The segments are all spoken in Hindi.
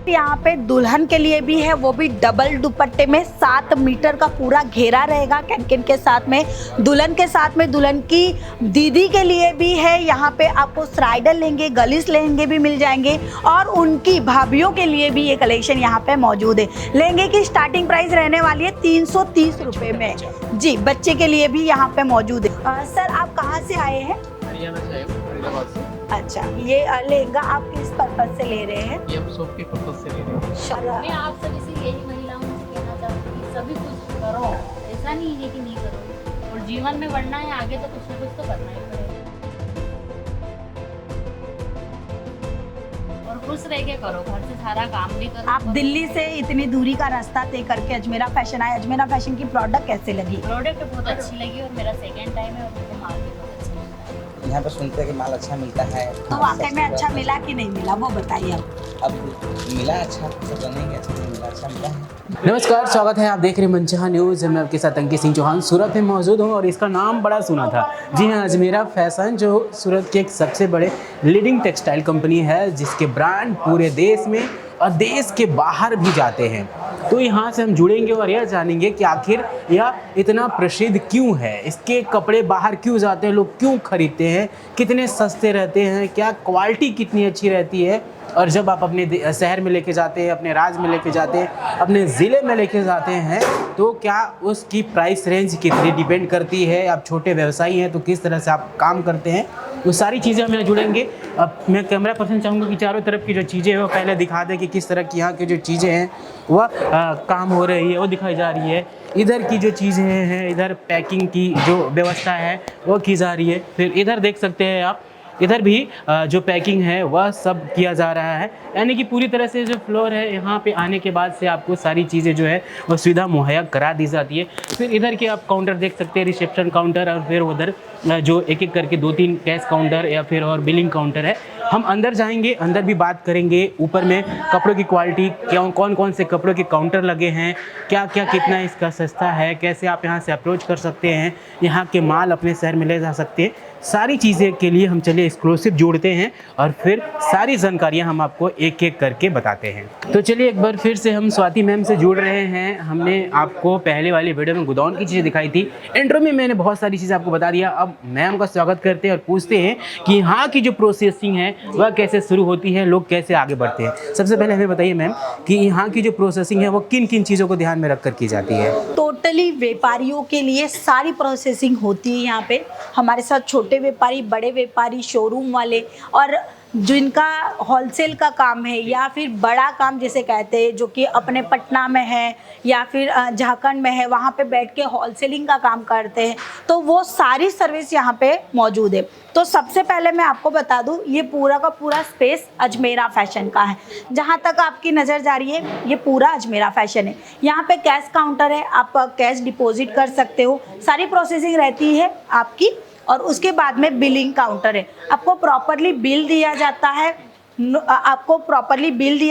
यहाँ पे दुल्हन के लिए भी है, वो भी डबल दुपट्टे में 7 मीटर का पूरा घेरा रहेगा कैनकिन के साथ में। दुल्हन के साथ में दुल्हन की दीदी के लिए भी है, यहाँ पे आपको स्राइडल लहंगे, गलीस लहंगे भी मिल जाएंगे और उनकी भाभीियों के लिए भी ये कलेक्शन यहाँ पे मौजूद है। लहंगे की स्टार्टिंग प्राइस रहने वाली है 330 रुपये में जी। बच्चे के लिए भी यहाँ पे मौजूद है। सर आप कहाँ से आए हैं? अच्छा, ये लहंगा आप किस पर्पज से ले रहे हैं? ये हम शॉप के पर्पज से ले रहे हैं। मैं आप सभी से यही महिलाओं से कहना चाहती हूँ कि सभी कुछ करो, ऐसा नहीं है कि नहीं करो, और जीवन में बढ़ना है आगे तो कुछ ना कुछ तो करना ही पड़ेगा और खुश रह के करो, घर से सारा काम भी करो। आप दिल्ली से इतनी दूरी का रास्ता तय करके अजमेरा फैशन आए, अजमेरा फैशन की प्रोडक्ट कैसे लगी? प्रोडक्ट बहुत अच्छी लगी और मेरा सेकेंड टाइम है और मुझे माल भी बहुत अच्छा मिलता है। यहाँ पर सुनते हैं कि माल अच्छा मिलता है, तो वाकई में अच्छा मिला कि नहीं मिला वो बताइए अब मिला अच्छा, सब जानेंगे अच्छा नहीं मिला, अच्छा मिला है। नमस्कार, स्वागत है, आप देख रहे हैं मनचाहा न्यूज़। मैं आपके साथ अंकित सिंह चौहान सूरत में मौजूद हूँ और इसका नाम बड़ा सुना था। जी हाँ, अजमेरा फैशन जो सूरत के एक सबसे बड़े लीडिंग टेक्सटाइल कंपनी है, जिसके ब्रांड पूरे देश में और देश के बाहर भी जाते हैं। तो यहाँ से हम जुड़ेंगे और यह जानेंगे कि आखिर यह इतना प्रसिद्ध क्यों है, इसके कपड़े बाहर क्यों जाते हैं, लोग क्यों खरीदते हैं, कितने सस्ते रहते हैं, क्या क्वालिटी कितनी अच्छी रहती है, और जब आप अपने शहर में लेके जाते हैं, अपने राज्य में लेके जाते हैं, अपने ज़िले में लेके जाते हैं, तो क्या उसकी प्राइस रेंज कितनी डिपेंड करती है। आप छोटे व्यवसायी हैं तो किस तरह से आप काम करते हैं, वो सारी चीज़ें हम यहाँ जुड़ेंगे। अब मैं कैमरा पर्सन चाहूँगा कि चारों तरफ की जो चीज़ें हैं वो पहले दिखा दें कि किस तरह की यहाँ की जो चीज़ें हैं वह काम हो रही है, वो दिखाई जा रही है। इधर की जो चीज़ें हैं, इधर पैकिंग की जो व्यवस्था है वो की जा रही है। फिर इधर देख सकते हैं आप, इधर भी जो पैकिंग है वह सब किया जा रहा है, यानी कि पूरी तरह से जो फ्लोर है यहाँ पे आने के बाद से आपको सारी चीज़ें जो है वो सुविधा मुहैया करा दी जाती है। फिर इधर के आप काउंटर देख सकते हैं, रिसेप्शन काउंटर, और फिर उधर जो एक एक करके 2-3 कैश काउंटर या फिर और बिलिंग काउंटर है। हम अंदर जाएंगे, अंदर भी बात करेंगे ऊपर में कपड़ों की क्वालिटी, कौन कौन से कपड़ों के काउंटर लगे हैं, क्या क्या कितना इसका सस्ता है, कैसे आप यहाँ से अप्रोच कर सकते हैं, यहाँ के माल अपने शहर में ले जा सकते हैं। सारी चीज़ें के लिए हम चलिए एक्सक्लूसिव जोड़ते हैं और फिर सारी जानकारियाँ हम आपको एक एक करके बताते हैं। तो चलिए एक बार फिर से हम स्वाति मैम से जुड़ रहे हैं। हमने आपको पहले वाली वीडियो में गोदाउन की चीज़ें दिखाई थी, इंट्रो में मैंने बहुत सारी चीज़ें आपको बता दिया। अब मैम का स्वागत करते हैं और पूछते हैं कि यहाँ की जो प्रोसेसिंग है वह कैसे शुरू होती है, लोग कैसे आगे बढ़ते हैं। सबसे पहले हमें बताइए मैम कि यहाँ की जो प्रोसेसिंग है वो किन किन चीज़ों को ध्यान में रख कर की जाती है? टोटली व्यापारियों के लिए सारी प्रोसेसिंग होती है यहाँ पे। हमारे साथ छोटे व्यापारी, बड़े व्यापारी, शोरूम वाले और जिनका होलसेल का काम है या फिर बड़ा काम जिसे कहते हैं, जो कि अपने पटना में है या फिर झारखंड में है, वहाँ पे बैठ के होलसेलिंग का काम करते हैं, तो वो सारी सर्विस यहाँ पे मौजूद है। तो सबसे पहले मैं आपको बता दूँ, ये पूरा का पूरा स्पेस अजमेरा फैशन का है। जहाँ तक आपकी नज़र जा रही है ये पूरा अजमेरा फैशन है। यहाँ पे कैश काउंटर है, आप कैश डिपॉजिट कर सकते हो, सारी प्रोसेसिंग रहती है आपकी। और उसके बाद में बिलिंग काउंटर है, आपको प्रॉपरली बिल दिया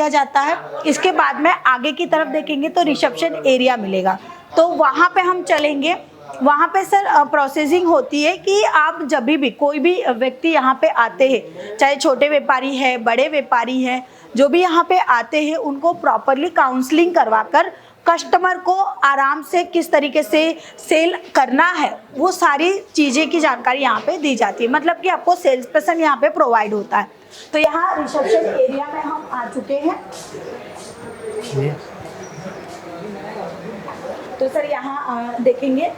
जाता है, इसके बाद में आगे की तरफ देखेंगे तो रिसेप्शन एरिया मिलेगा, तो वहाँ पे हम चलेंगे। वहाँ पे सर प्रोसेसिंग होती है कि आप जब भी कोई भी व्यक्ति यहाँ पे आते हैं, चाहे छोटे व्यापारी है, बड़े व्यापारी हैं, जो भी यहाँ पे आते हैं उनको प्रॉपरली काउंसलिंग करवाकर कस्टमर को आराम से किस तरीके से सेल करना है वो सारी चीज़ें की जानकारी यहाँ पे दी जाती है। मतलब कि आपको सेल्स पर्सन यहाँ पे प्रोवाइड होता है। तो यहाँ रिसेप्शन एरिया में हम आ चुके हैं। तो सर यहाँ देखेंगे,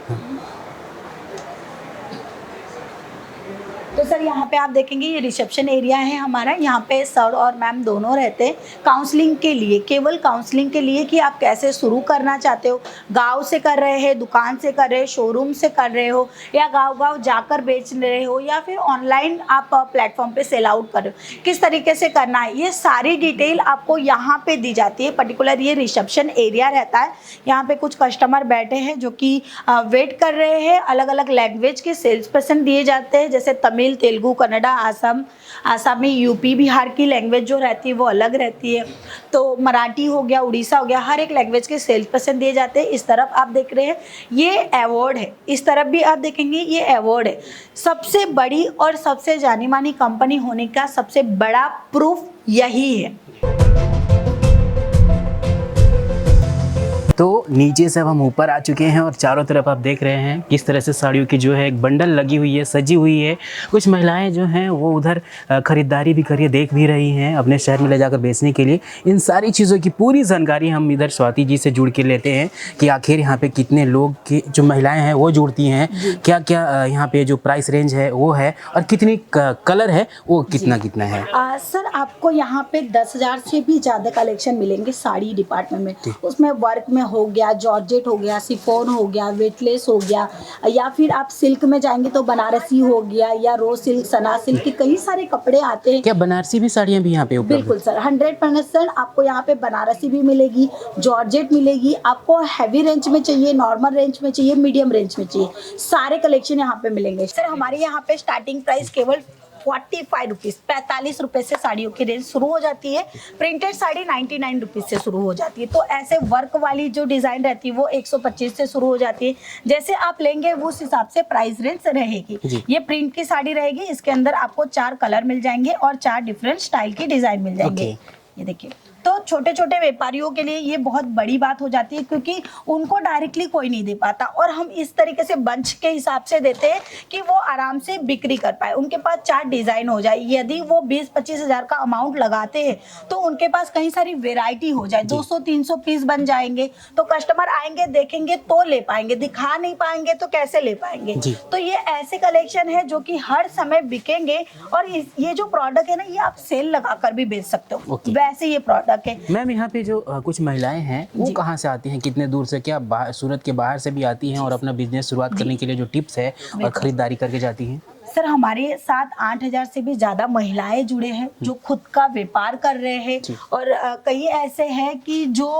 तो सर यहाँ पे आप देखेंगे ये रिसेप्शन एरिया है हमारा। यहाँ पे सर और मैम दोनों रहते हैं काउंसलिंग के लिए, केवल काउंसलिंग के लिए कि आप कैसे शुरू करना चाहते हो, गांव से कर रहे हैं, दुकान से कर रहे हो, शोरूम से कर रहे हो, या गांव-गांव जाकर बेच रहे हो, या फिर ऑनलाइन आप प्लेटफॉर्म पे सेल आउट कर रहे हो, किस तरीके से करना है, ये सारी डिटेल आपको यहाँ पे दी जाती है। पर्टिकुलर ये रिसेप्शन एरिया रहता है। यहाँ पे कुछ कस्टमर बैठे हैं जो कि वेट कर रहे हैं। अलग अलग लैंग्वेज के सेल्स पर्सन दिए जाते हैं, जैसे तमिल, तेलुगु, कन्नड़ा, आसामी, यूपी, बिहार की लैंग्वेज जो रहती है वो अलग रहती है। तो मराठी हो गया, उड़ीसा हो गया, हर एक लैंग्वेज के सेल्स पर्सन दिए जाते हैं। इस तरफ आप देख रहे हैं ये अवार्ड है, इस तरफ भी आप देखेंगे ये अवार्ड है। सबसे बड़ी और सबसे जानी मानी कंपनी होने का सबसे बड़ा प्रूफ यही है। तो नीचे से अब हम ऊपर आ चुके हैं और चारों तरफ आप देख रहे हैं किस तरह से साड़ियों की जो है एक बंडल लगी हुई है, सजी हुई है। कुछ महिलाएं जो हैं वो उधर ख़रीदारी भी करिए देख भी रही हैं अपने शहर में ले जाकर बेचने के लिए। इन सारी चीज़ों की पूरी जानकारी हम इधर स्वाति जी से जुड़ के लेते हैं कि आखिर यहाँ पे कितने लोग की जो महिलाएँ हैं वो जुड़ती हैं, क्या क्या यहाँ पे जो प्राइस रेंज है वो है और कितनी कलर है वो कितना कितना है। सर आपको यहाँ पे 10,000 से भी ज़्यादा कलेक्शन मिलेंगे साड़ी डिपार्टमेंट में। उसमें वर्क में हो गया, जॉर्जेट हो गया, शिफॉन हो गया, वेटलेस हो गया, या फिर आप सिल्क में जाएंगे तो बनारसी हो गया या रोज सिल्क, सना सिल्क के कई सारे कपड़े आते हैं। क्या बनारसी भी साड़ियाँ भी यहाँ पे उपलब्ध? बिल्कुल सर, 100% आपको यहाँ पे बनारसी भी मिलेगी, जॉर्जेट मिलेगी। आपको हैवी रेंज में चाहिए, नॉर्मल रेंज में चाहिए, मीडियम रेंज में चाहिए, सारे कलेक्शन यहाँ पे मिलेंगे। सर हमारे यहाँ पे स्टार्टिंग प्राइस केवल 45 रुपीज़, 45 रुपये से साड़ियों की रेंज शुरू हो जाती है। प्रिंटेड साड़ी 99 रुपीज़ से शुरू हो जाती है। तो ऐसे वर्क वाली जो डिज़ाइन रहती है वो 125 से शुरू हो जाती है। जैसे आप लेंगे वो उस हिसाब से प्राइस रेंज रहेगी। ये प्रिंट की साड़ी रहेगी, इसके अंदर आपको 4 कलर मिल जाएंगे और 4 डिफरेंट स्टाइल की डिज़ाइन मिल जाएंगे। ये देखिए, तो छोटे छोटे व्यापारियों के लिए ये बहुत बड़ी बात हो जाती है क्योंकि उनको डायरेक्टली कोई नहीं दे पाता और हम इस तरीके से बंच के हिसाब से देते हैं कि वो आराम से बिक्री कर पाए। उनके पास 4 डिज़ाइन हो जाए। यदि वो 20-25 हज़ार का अमाउंट लगाते हैं तो उनके पास कई सारी वेराइटी हो जाए, 200-300 पीस बन जाएंगे। तो कस्टमर आएंगे, देखेंगे तो ले पाएंगे, दिखा नहीं पाएंगे तो कैसे ले पाएंगे। तो ये ऐसे कलेक्शन है जो कि हर समय बिकेंगे और ये जो प्रोडक्ट है ना, ये आप सेल लगा कर भी बेच सकते हो। वैसे ये प्रोडक्ट है। मैम यहाँ पे जो कुछ महिलाएं हैं वो कहाँ से आती हैं, कितने दूर से, क्या सूरत के बाहर से भी आती हैं और अपना बिजनेस शुरुआत करने के लिए जो टिप्स है और खरीदारी करके जाती हैं? सर हमारे साथ 8,000 से भी ज़्यादा महिलाएं जुड़े हैं जो खुद का व्यापार कर रहे हैं और कई ऐसे हैं कि जो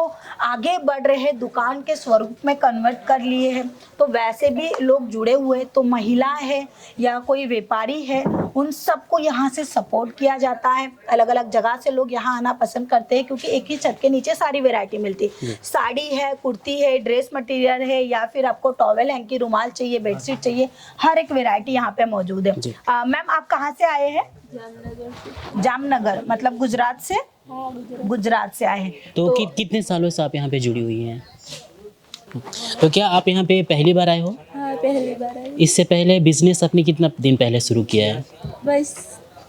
आगे बढ़ रहे हैं, दुकान के स्वरूप में कन्वर्ट कर लिए हैं। तो वैसे भी लोग जुड़े हुए हैं। तो महिला है या कोई व्यापारी है, उन सबको यहाँ से सपोर्ट किया जाता है। अलग अलग जगह से लोग यहाँ आना पसंद करते हैं क्योंकि एक ही छत के नीचे सारी वैरायटी मिलती है। साड़ी है, कुर्ती है, ड्रेस मटेरियल है, या फिर आपको टॉवेल हैंकी, रुमाल चाहिए, बेडशीट चाहिए, हर एक वैरायटी यहाँ पे मौजूद है। मैम आप कहाँ से आए हैं? जामनगर, मतलब गुजरात से? गुजरात से आए हैं। तो कितने सालों से आप यहाँ पे जुड़ी हुई हैं? तो क्या आप यहाँ पे पहली बार आए हो? हाँ, पहली बार आई। इससे पहले बिजनेस आपने कितना दिन पहले शुरू किया है? बस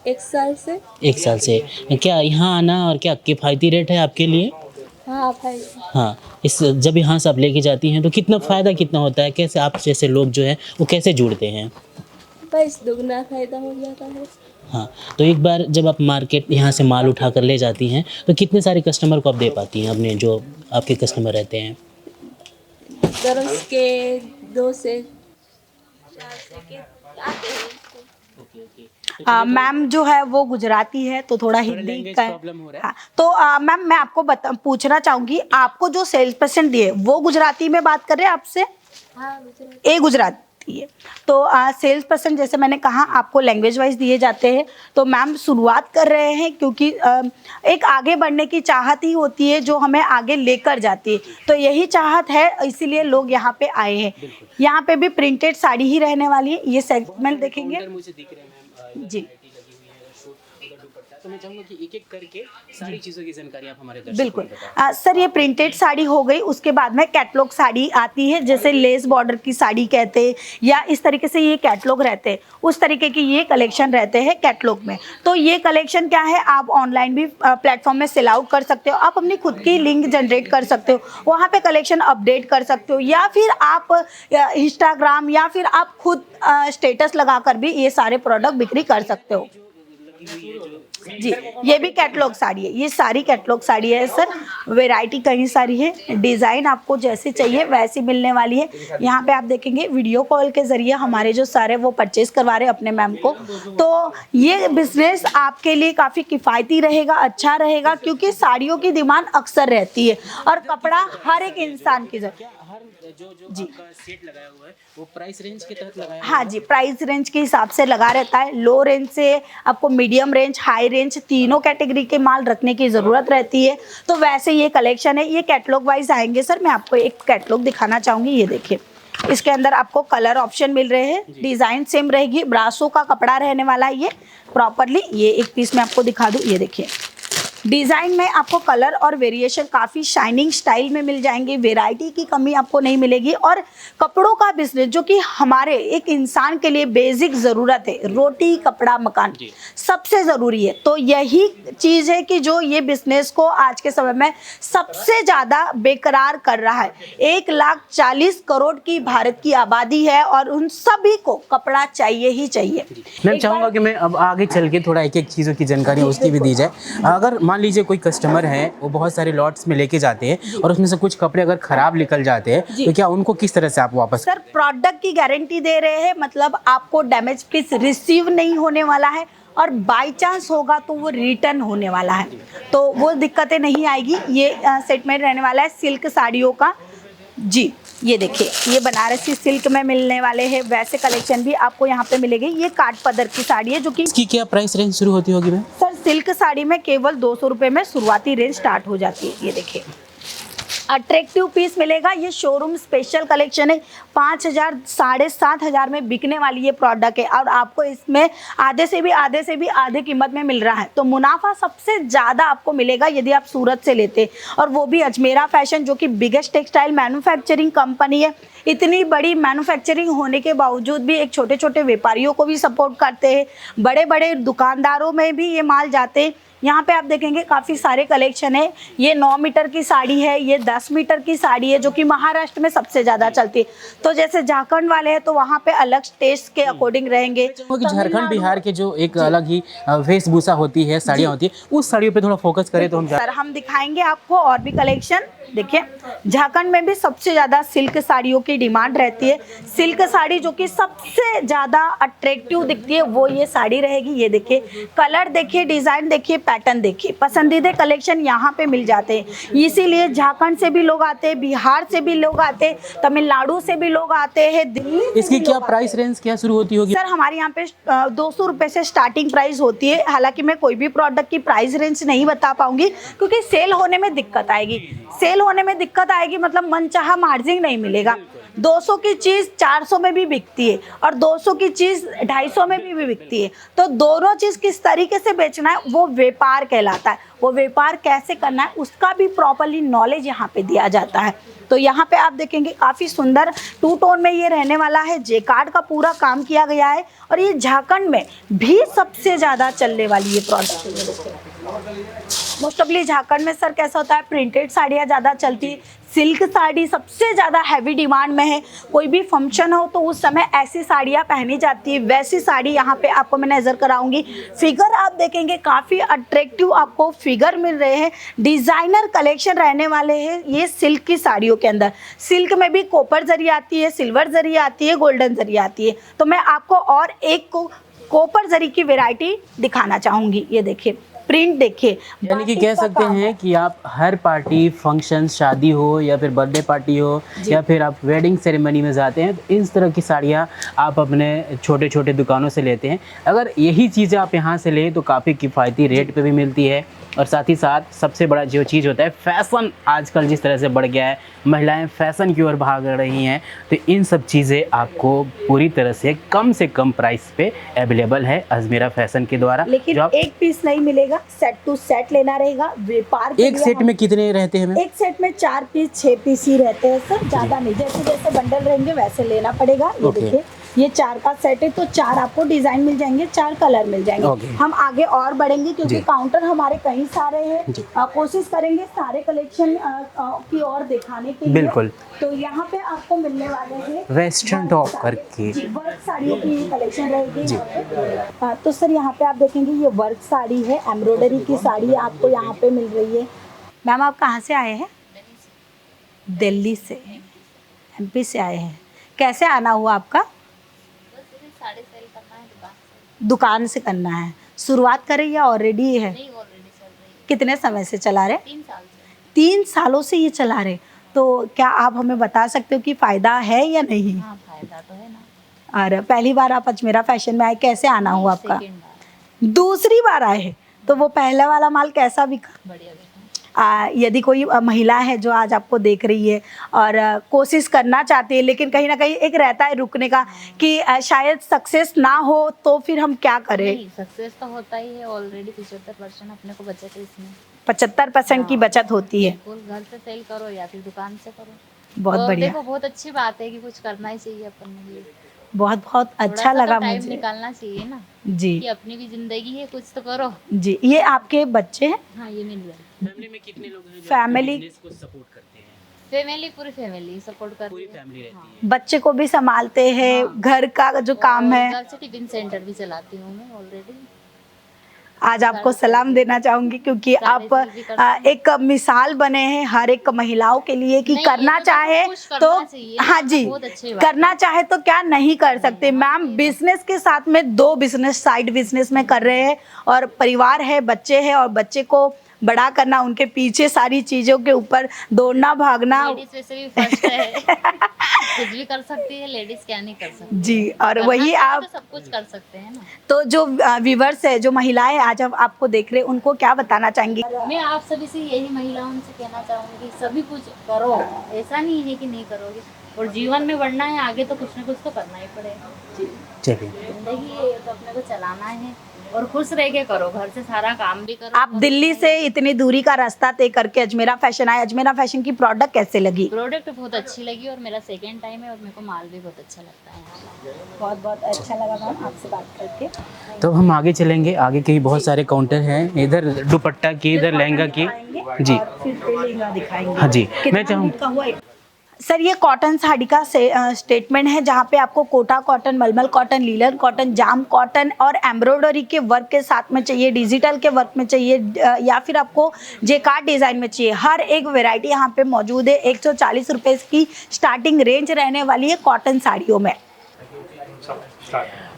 1 साल से। 1 साल से। क्या यहाँ आना और क्या किफ़ायती रेट है आपके लिए? हाँ भाई। हाँ, इस जब यहाँ से आप लेके जाती हैं तो कितना फ़ायदा कितना होता है, कैसे आप जैसे लोग जो हैं वो कैसे जुड़ते हैं? बस दुगना फायदा हो जाता है। हाँ, तो एक बार जब आप मार्केट यहाँ से माल उठा कर ले जाती हैं तो कितने सारे कस्टमर को आप दे पाती हैं, अपने जो आपके कस्टमर रहते हैं? दरस के 2 से 4 से के आते हैं। मैम जो है वो गुजराती है तो थोड़ा हिंदी का प्रॉब्लम हो रहा है। हाँ, तो मैम मैं आपको पूछना चाहूंगी, आपको जो सेल्स पर्सन दिए वो गुजराती में बात कर रहे हैं आपसे? हाँ, गुजराती। गुजराती है। तो सेल्स पर्सन जैसे मैंने कहा आपको लैंग्वेज वाइज दिए जाते हैं। तो मैम शुरुआत कर रहे हैं क्योंकि एक आगे बढ़ने की चाहत ही होती है जो हमें आगे लेकर जाती है। तो यही चाहत है, इसीलिए लोग यहाँ पे आए हैं। यहाँ पे भी प्रिंटेड साड़ी ही रहने वाली है। ये सेगमेंट देखेंगे मुझे दिख रहे हैं मैम, जी। तो मैं चाहूँगा कि एक एक करके सारी चीज़ों की जानकारी आप हमारे दर्शकों बिल्कुल। को बताएं। सर ये प्रिंटेड साड़ी हो गई, उसके बाद में कैटलॉग साड़ी आती है, जैसे लेस बॉर्डर की साड़ी कहते हैं या इस तरीके से ये कैटलॉग रहते हैं, उस तरीके की ये कलेक्शन रहते हैं कैटलॉग में। तो ये कलेक्शन क्या है, आप ऑनलाइन भी प्लेटफॉर्म में सेल आउट कर सकते हो, आप अपनी खुद की लिंक जनरेट कर सकते हो, वहाँ पे कलेक्शन अपडेट कर सकते हो, या फिर आप इंस्टाग्राम या फिर आप खुद स्टेटस लगाकर भी ये सारे प्रोडक्ट बिक्री कर सकते हो। जी, ये भी कैटलॉग साड़ी है, ये सारी कैटलॉग साड़ी है सर। वैरायटी कई सारी है, डिज़ाइन आपको जैसे चाहिए वैसी मिलने वाली है। यहाँ पे आप देखेंगे वीडियो कॉल के ज़रिए हमारे जो सर है वो परचेज करवा रहे हैं अपने मैम को। तो ये बिजनेस आपके लिए काफ़ी किफ़ायती रहेगा, अच्छा रहेगा, क्योंकि साड़ियों की डिमांड अक्सर रहती है और कपड़ा हर एक इंसान की ज़रूरत। जो आपका सेट लगाया हुआ है वो प्राइस रेंज के तहत लगाया हाँ जी, प्राइस रेंज के हिसाब से लगा रहता है। लो रेंज से आपको मीडियम रेंज, हाई रेंज, तीनों कैटेगरी के माल रखने की ज़रूरत रहती है। तो वैसे ये कलेक्शन है, ये कैटलॉग वाइज आएंगे सर। मैं आपको एक कैटलॉग दिखाना चाहूँगी, ये देखिए। इसके अंदर आपको कलर ऑप्शन मिल रहे हैं, डिज़ाइन सेम रहेगी, ब्रासो का कपड़ा रहने वाला है ये प्रॉपरली। ये एक पीस मैं आपको दिखा दूँ, ये देखिए डिज़ाइन में आपको कलर और वेरिएशन काफ़ी शाइनिंग स्टाइल में मिल जाएंगे, वैरायटी की कमी आपको नहीं मिलेगी। और कपड़ों का बिजनेस जो कि हमारे एक इंसान के लिए बेसिक ज़रूरत है, रोटी कपड़ा मकान सबसे ज़रूरी है, तो यही चीज़ है कि जो ये बिजनेस को आज के समय में सबसे ज़्यादा बेकरार कर रहा है। 1,40,00,000 करोड़ की भारत की आबादी है और उन सभी को कपड़ा चाहिए ही चाहिए। मैं चाहूँगा कि मैं अब आगे चल के थोड़ा एक एक चीज़ों की जानकारी उसकी भी दी जाए। अगर मान लीजिए कोई कस्टमर है, वो बहुत सारे लॉट्स में लेके जाते हैं और उसमें से कुछ कपड़े अगर ख़राब निकल जाते हैं तो क्या उनको किस तरह से आप वापस? सर प्रोडक्ट की गारंटी दे रहे हैं, मतलब आपको डैमेज पीस रिसीव नहीं होने वाला है और बाई चांस होगा तो वो रिटर्न होने वाला है, तो वो दिक्कतें नहीं आएगी। ये सेट में रहने वाला है सिल्क साड़ियों का जी। ये देखिए, ये बनारसी सिल्क में मिलने वाले हैं, वैसे कलेक्शन भी आपको यहाँ पे मिलेगी। ये काट पदर की साड़ी है जो कि इसकी क्या प्राइस रेंज शुरू होती होगी मैम? सर सिल्क साड़ी में केवल 200 रुपये में शुरुआती रेंज स्टार्ट हो जाती है। ये देखिए अट्रैक्टिव पीस मिलेगा, ये शोरूम स्पेशल कलेक्शन है। 5,000 7,500 में बिकने वाली ये प्रोडक्ट है और आपको इसमें आधे से भी आधे कीमत में मिल रहा है, तो मुनाफा सबसे ज़्यादा आपको मिलेगा यदि आप सूरत से लेते, और वो भी अजमेरा फैशन जो कि बिगेस्ट टेक्सटाइल मैन्युफैक्चरिंग कंपनी है। इतनी बड़ी मैन्युफैक्चरिंग होने के बावजूद भी एक छोटे छोटे व्यापारियों को भी सपोर्ट करते हैं, बड़े बड़े दुकानदारों में भी ये माल जाते हैं। यहाँ पे आप देखेंगे काफ़ी सारे कलेक्शन है। ये 9 मीटर की साड़ी है, ये 10 मीटर की साड़ी है जो कि महाराष्ट्र में सबसे ज़्यादा चलती है। तो जैसे झारखंड वाले हैं तो वहाँ पे अलग टेस्ट के अकॉर्डिंग रहेंगे। कि झारखंड बिहार के जो एक अलग ही वेशभूषा होती है, साड़ियाँ होती है, उस साड़ियों पे थोड़ा फोकस करें तो हम सर हम दिखाएंगे आपको और भी कलेक्शन। देखिए झारखंड में भी सबसे ज़्यादा सिल्क साड़ियों की डिमांड रहती है। सिल्क साड़ी जो कि सबसे ज़्यादा अट्रैक्टिव दिखती है वो ये साड़ी रहेगी। ये देखिए कलर देखिए, डिज़ाइन देखिए, पैटर्न देखिए, पसंदीदा कलेक्शन यहाँ पे मिल जाते हैं। इसीलिए झारखंड से भी लोग आते हैं, बिहार से भी लोग आते हैं, तमिलनाडु से भी लोग आते हैं, दिल्ली से इसकी भी क्या लोग प्राइस रेंज क्या शुरू होती होगी? सर हमारे यहाँ पे 200 रुपये से स्टार्टिंग प्राइस होती है। हालांकि मैं कोई भी प्रोडक्ट की प्राइस रेंज नहीं बता पाऊंगी क्योंकि सेल होने में दिक्कत आएगी। सेल होने में दिक्कत आएगी मतलब मनचाहा मार्जिन नहीं मिलेगा। 200 की चीज़ 400 में भी बिकती है और 200 की चीज़ 250 में भी बिकती है। तो दोनों चीज़ किस तरीके से बेचना है वो व्यापार कहलाता है। वो व्यापार कैसे करना है उसका भी प्रॉपर्ली नॉलेज यहाँ पे दिया जाता है। तो यहाँ पे आप देखेंगे काफ़ी सुंदर 2 टोन में ये रहने वाला है। जेकार्ड का पूरा काम किया गया है और ये झारखंड में भी सबसे ज़्यादा चलने वाली ये प्रोडक्ट। मोस्ट ऑफली झारखंड में सर कैसा होता है, प्रिंटेड साड़ियाँ ज़्यादा चलती है। सिल्क साड़ी सबसे ज़्यादा हैवी डिमांड में है। कोई भी फंक्शन हो तो उस समय ऐसी साड़ियाँ पहनी जाती है। वैसी साड़ी यहाँ पे आपको मैं नज़र कराऊंगी। फिगर आप देखेंगे काफ़ी अट्रैक्टिव आपको फिगर मिल रहे हैं। डिज़ाइनर कलेक्शन रहने वाले हैं ये सिल्क की साड़ियों के अंदर। सिल्क में भी कॉपर जरी आती है, सिल्वर जरी आती है, गोल्डन जरी आती है। तो मैं आपको और एक कॉपर जरी की वेराइटी दिखाना चाहूँगी। ये देखिए प्रिंट देखिए, यानी कि कह सकते हैं कि आप हर पार्टी, फंक्शन, शादी हो या फिर बर्थडे पार्टी हो या फिर आप वेडिंग सेरेमनी में जाते हैं तो इस तरह की साड़ियाँ आप अपने छोटे छोटे दुकानों से लेते हैं। अगर यही चीज़ें आप यहाँ से लें तो काफ़ी किफ़ायती रेट पे भी मिलती है। और साथ ही साथ सबसे बड़ा जो चीज़ होता है फैशन, आजकल जिस तरह से बढ़ गया है, महिलाएं फैशन की ओर भाग रही हैं, तो इन सब चीज़ें आपको पूरी तरह से कम प्राइस पे अवेलेबल है अजमेरा फैशन के द्वारा। लेकिन जो आप एक पीस नहीं मिलेगा, सेट टू सेट लेना रहेगा। व्यापार के एक लिए सेट में कितने रहते हैं मैम? एक सेट में 4 पीस 6 पीस ही रहते हैं सर, ज़्यादा नहीं। जैसे जैसे बंडल रहेंगे वैसे लेना पड़ेगा। ये Okay. देखिए ये 4 का सेट है तो 4 आपको डिजाइन मिल जाएंगे, 4 कलर मिल जाएंगे। Okay. हम आगे और बढ़ेंगे क्योंकि जी। काउंटर हमारे कई सारे हैं। जी। कोशिश करेंगे सारे कलेक्शन की ओर दिखाने के लिए। बिल्कुल। तो यहाँ पे आपको मिलने वाले हैं वेस्टर्न टॉप करके। जी, वर्क साड़ियों की कलेक्शन रहेगी यहाँ पे। तो सर यहाँ पे आप देखेंगे ये वर्क साड़ी है, एम्ब्रॉयडरी की साड़ी आपको यहाँ पे मिल रही है। मैम आप कहाँ से आए हैं? दिल्ली से, MP से आए हैं। कैसे आना हुआ आपका? साड़े सेल करना है दुकान से करना है। शुरुआत करें या ऑलरेडी है? नहीं ऑलरेडी चल रही है कितने समय से चला रहे? 3 साल से। 3 सालों से ये चला रहे। तो क्या आप हमें बता सकते हो कि फ़ायदा है या नहीं? हाँ फायदा तो है ना। और पहली बार आप अजमेरा फैशन में आए, कैसे आना हुआ आपका? सेकंड बार दूसरी बार आए हैं तो वो पहला वाला माल कैसा बिका? बढ़िया देखा। यदि कोई महिला है जो आज आपको देख रही है और कोशिश करना चाहती है, लेकिन कहीं ना कहीं एक रहता है रुकने का कि शायद सक्सेस ना हो, तो फिर हम क्या करें? नहीं, सक्सेस तो होता ही है। ऑलरेडी 75% अपने को बचत है इसमें। 75% की बचत होती है। बिल्कुल, घर से सेल करो या फिर दुकान से करो। बहुत और बढ़िया, देखो, बहुत अच्छी बात है कि कुछ करना ही चाहिए अपन के लिए। बहुत बहुत अच्छा लगा टाइम मुझे निकालना चाहिए ना, जी कि अपनी भी जिंदगी है, कुछ तो करो। जी। ये आपके बच्चे हैं? हाँ, ये मिल गया। फैमिली में कितने लोग हैं जो फैमिली बिजनेस को सपोर्ट करते हैं? फैमिली, पूरी फैमिली सपोर्ट कर पूरी रही है। फैमिली रहती हाँ। है। बच्चे को भी संभालते हैं, घर का जो काम और है। घर से टिफिन सेंटर भी चलाती हूँ मैं ऑलरेडी। आज आपको सलाम देना चाहूंगी क्योंकि आप एक मिसाल बने हैं हर एक महिलाओं के लिए कि नहीं, करना ये तो चाहे कुछ तो करना चाहिए, हाँ जी, बहुत अच्छी बात करना चाहे तो क्या नहीं कर सकते। मैम बिजनेस के साथ में 2 बिजनेस साइड बिजनेस में कर रहे हैं, और परिवार है, बच्चे हैं, और बच्चे को बड़ा करना, उनके पीछे सारी चीजों के ऊपर दौड़ना भागना। लेडीज वैसे भी फर्स्ट है। कुछ भी कर सकती है लेडीज, क्या नहीं कर सकती जी, और करना वही चाहे आप तो सब कुछ कर सकते हैं ना। तो जो व्यूवर्स है, जो महिलाएं आज आप आपको देख रहे हैं, उनको क्या बताना चाहेंगी? मैं आप सभी से यही महिलाओं से कहना चाहूंगी, सभी कुछ करो, ऐसा नहीं है कि नहीं करोगे। और जीवन में बढ़ना है आगे तो कुछ ना कुछ तो करना ही पड़ेगा। चलिए, जिंदगी है तो अपने को चलाना है, और खुश रह के करो, घर से सारा काम भी करो। आप दिल्ली से इतनी दूरी का रास्ता तय करके अजमेरा फैशन आए, अजमेरा फैशन की प्रोडक्ट कैसे लगी? प्रोडक्ट बहुत अच्छी लगी, और मेरा सेकंड टाइम है, और मेरे को माल भी बहुत अच्छा लगता है। बहुत बहुत अच्छा लगा मैम आपसे बात करके। तो हम आगे चलेंगे। आगे के बहुत सारे काउंटर हैं, इधर दुपट्टा की, इधर लहंगा की। जी और फिर लहंगा दिखाएंगे। हाँ जी, कितना मैं चाहूँ मिनट का हुआ है? सर, ये कॉटन साड़ी का स्टेटमेंट है, जहाँ पे आपको कोटा कॉटन, मलमल कॉटन, लीलन कॉटन, जाम कॉटन और एम्ब्रॉयडरी के वर्क के साथ में चाहिए, डिजिटल के वर्क में चाहिए, या फिर आपको जेकार्ड डिज़ाइन में चाहिए, हर एक वैरायटी यहाँ पे मौजूद है। 140 रुपये की स्टार्टिंग रेंज रहने वाली है कॉटन साड़ियों में।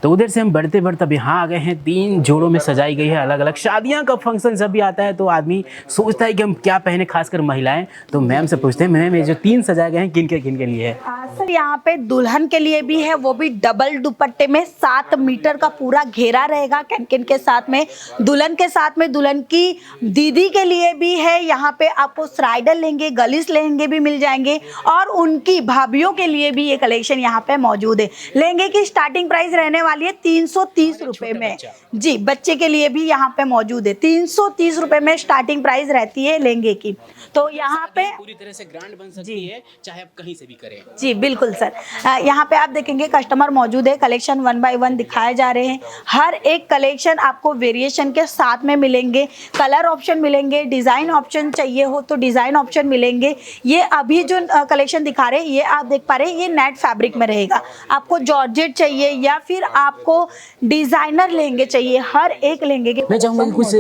तो उधर से हम बढ़ते बढ़ते अब यहाँ आ गए हैं। 3 जोड़ों में सजाई गई है अलग अलग। शादियाँ का फंक्शन जब भी आता है तो आदमी सोचता है कि हम क्या पहने, खासकर महिलाएं। तो मैम से पूछते हैं, मैम ये जो 3 सजाए गए हैं किन के लिए है? सर, यहाँ पे दुल्हन के लिए भी है, वो भी डबल दुपट्टे में 7 मीटर का पूरा घेरा रहेगा कैनकिन के साथ में। दुल्हन के साथ में दुल्हन की दीदी के लिए भी है, यहाँ पे आपको स्राइडल लहंगे, गलीस लहंगे भी मिल जाएंगे, और उनकी भाभीियों के लिए भी ये कलेक्शन यहाँ पे मौजूद है। लहंगे की स्टार्टिंग प्राइस रहने वाली है 330 रुपए में। जी, बच्चे के लिए भी यहाँ पे मौजूद है। 330 रुपए में स्टार्टिंग प्राइस रहती है लहंगे की। तो यहाँ पे पूरी तरह से ग्रांड बन सकती है, चाहे आप कहीं से भी करें। जी बिल्कुल सर। यहाँ पे आप देखेंगे कस्टमर मौजूद है, कलेक्शन 1 बाय 1 दिखाए जा रहे हैं। हर एक कलेक्शन आपको वेरिएशन के साथ में मिलेंगे, कलर ऑप्शन मिलेंगे, डिज़ाइन ऑप्शन चाहिए हो तो डिज़ाइन ऑप्शन मिलेंगे। ये अभी जो कलेक्शन दिखा रहे हैं, ये आप देख पा रहे हैं, ये नेट फैब्रिक में रहेगा। आपको जॉर्जेट चाहिए या फिर आपको डिज़ाइनर लहंगे चाहिए, हर एक लहंगे के मैं चाहूँगा कि कुछ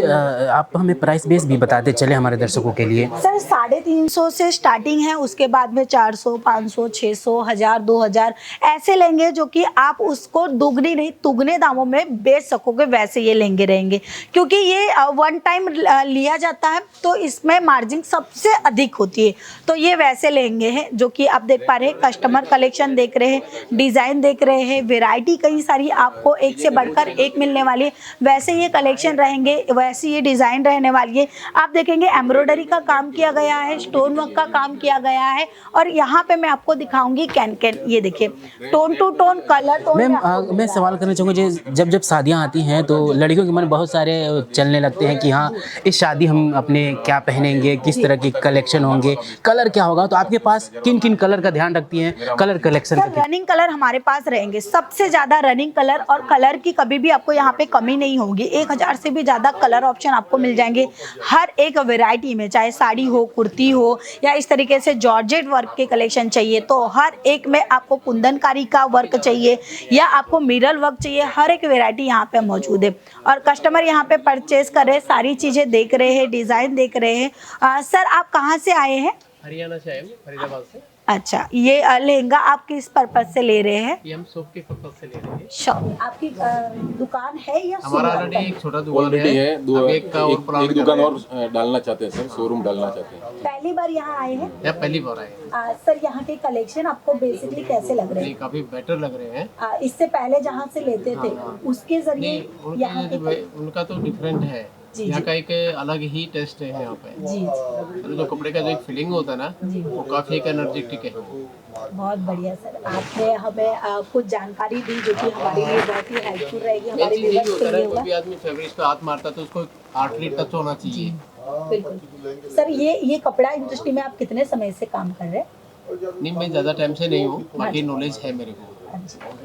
आप हमें प्राइस बेस भी बताते चले हमारे दर्शकों के लिए। सर 350 से स्टार्टिंग है, उसके बाद में 400, 500, 600, 1000, 2000 ऐसे लेंगे, जो कि आप उसको दुगनी नहीं तुगने दामों में बेच सकोगे, वैसे ये लेंगे रहेंगे। क्योंकि ये 1 टाइम लिया जाता है तो इसमें मार्जिन सबसे अधिक होती है। तो ये वैसे लेंगे हैं जो कि आप देख पा रहे हैं, कस्टमर कलेक्शन देख रहे हैं, डिज़ाइन देख रहे हैं, वेराइटी कई सारी आपको एक से बढ़कर एक मिलने वाली है। वैसे ये कलेक्शन रहेंगे, वैसे ये डिज़ाइन रहने वाली है। आप देखेंगे एम्ब्रॉयडरी का काम किया गया है, स्टोन वर्क का काम किया गया है, और यहाँ पे मैं आपको दिखाऊंगी कैन। ये देखिए, tone to tone colour tone. Ma'am मैं सवाल करना चाहूँगा, जब शादियाँ आती हैं तो लड़कियों के मन बहुत सारे चलने लगते हैं कि हाँ, इस शादी हम अपने क्या पहनेंगे, किस तरह के कलेक्शन होंगे, कलर क्या होगा। तो आपके पास किन किन कलर का ध्यान रखती हैं कलर कलेक्शन का? रनिंग कलर हमारे पास रहेंगे, सबसे ज़्यादा रनिंग कलर, और कलर की कभी भी आपको यहाँ पे कमी नहीं होगी। 1000 से भी ज़्यादा कलर ऑप्शन आपको मिल जाएंगे हर एक वैरायटी में, चाहे साड़ी हो, कुर्ती हो, या इस तरीके से जॉर्जेट वर्क के कलेक्शन चाहिए तो हर एक में, आपको कुंदनकारी का वर्क चाहिए या आपको मिरर वर्क चाहिए, हर एक वैरायटी यहाँ पे मौजूद है। और कस्टमर यहाँ पे परचेज कर रहे हैं, सारी चीज़ें देख रहे हैं, डिज़ाइन देख रहे हैं। सर, आप कहाँ से आए हैं? हरियाणा से आए हूँ, फरीदाबाद से। अच्छा, ये लहंगा आप किस पर्पज से ले रहे हैं? ये हम शॉप के पर्पज से ले रहे हैं। शॉप आपकी दुकान है या हमारा शोरूम? ऑलरेडी एक छोटा दुकान ऑलरेडी है, अब एक का और प्लान एक कर दुकान रहे और डालना चाहते हैं सर, शोरूम डालना चाहते हैं। पहली बार यहाँ आए हैं? हैं। यह पहली बार आए हैं। सर, यहाँ के कलेक्शन आपको बेसिकली कैसे लग रहे नहीं, काफी बेटर लग रहे हैं। हैं? इससे पहले जहाँ से लेते थे उसके जरिए यहाँ के उनका तो डिफरेंट है। जी यहाँ जी का एक अलग ही टेस्ट है यहाँ पे। जी मतलब जो कपड़े का जो एक फीलिंग होता है ना, जी वो काफी एक एनर्जेटिक है। बहुत बढ़िया सर, आपने हमें कुछ जानकारी दी जो कि हमारे लिए बहुत ही हेल्पफुल रहेगी, मेन हमारे चीज ये भी व्यूअर्स होता के है लिए ना, कोई होगा। भी आदमी फैब्रिक्स पे हाथ मारता है तो उसको आर्टली टच होना चाहिए। बिल्कुल सर, ये कपड़ा इंडस्ट्री में आप कितने समय से काम कर रहे हैं? नहीं, मैं ज्यादा टाइम से नहीं हूँ, बाकी नॉलेज है मेरे को। अच्छा,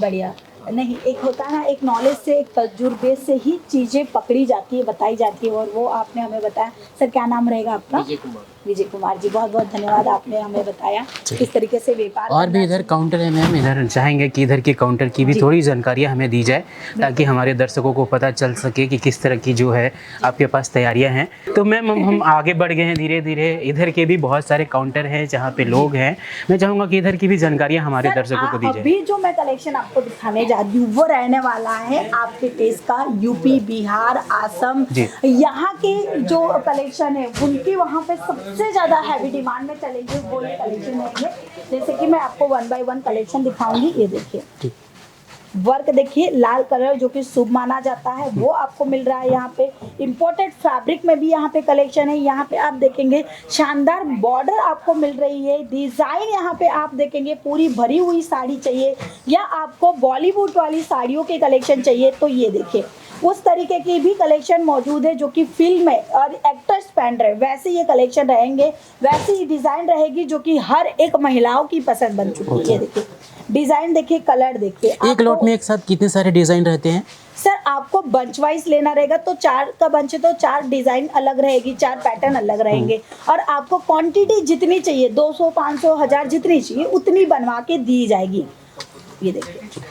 बढ़िया। नहीं, एक होता है ना, एक नॉलेज से, एक तजुर्बे से ही चीज़ें पकड़ी जाती है, बताई जाती है, और वो आपने हमें बताया। सर क्या नाम रहेगा आपका? विजय कुमार। विजय कुमार जी, बहुत बहुत धन्यवाद, आपने हमें बताया किस तरीके से व्यापार और भी करना इधर काउंटर है मैम, इधर चाहेंगे कि इधर के काउंटर की भी थोड़ी जानकारियाँ हमें दी जाए, ताकि हमारे दर्शकों को पता चल सके कि किस तरह की जो है आपके पास तैयारियाँ हैं। तो मैम हम आगे बढ़ गए हैं धीरे धीरे, इधर के भी बहुत सारे काउंटर हैं जहाँ पे लोग हैं। मैं चाहूँगा कि इधर की भी जानकारियाँ हमारे सर, दर्शकों को दी जाए। अभी जो मैं कलेक्शन आपको दिखाने जा रही हूँ वो रहने वाला है आपके टेस्ट का यूपी, बिहार, असम, जी। यहाँ के जो कलेक्शन है उनकी वहाँ पे सबसे ज़्यादा हैवी डिमांड में चलेंगे वो ये कलेक्शन रहेंगे। जैसे कि मैं आपको 1 बाय 1 कलेक्शन दिखाऊंगी। ये देखिए, वर्क देखिए, लाल कलर जो कि शुभ माना जाता है वो आपको मिल रहा है यहाँ पे। इम्पोर्टेड फैब्रिक में भी यहाँ पे कलेक्शन है। यहाँ पे आप देखेंगे शानदार बॉर्डर आपको मिल रही है, डिज़ाइन यहाँ पे आप देखेंगे, पूरी भरी हुई साड़ी चाहिए या आपको बॉलीवुड वाली साड़ियों के कलेक्शन चाहिए तो ये देखिए उस तरीके की भी कलेक्शन मौजूद है जो कि फिल्म में और एक्टर्स पहन रहे, वैसे ये कलेक्शन रहेंगे, वैसी ही डिज़ाइन रहेगी जो कि हर एक महिलाओं की पसंद बन चुकी है। ये देखिए डिज़ाइन देखिए, कलर देखिए। एक लॉट में एक साथ कितने सारे डिज़ाइन रहते हैं? सर आपको बंच वाइज लेना रहेगा तो 4 का बंच है तो 4 डिज़ाइन अलग रहेगी, 4 पैटर्न अलग रहेंगे, और आपको क्वांटिटी जितनी चाहिए 200, 500, 1000 जितनी चाहिए उतनी बनवा के दी जाएगी। ये देखिए,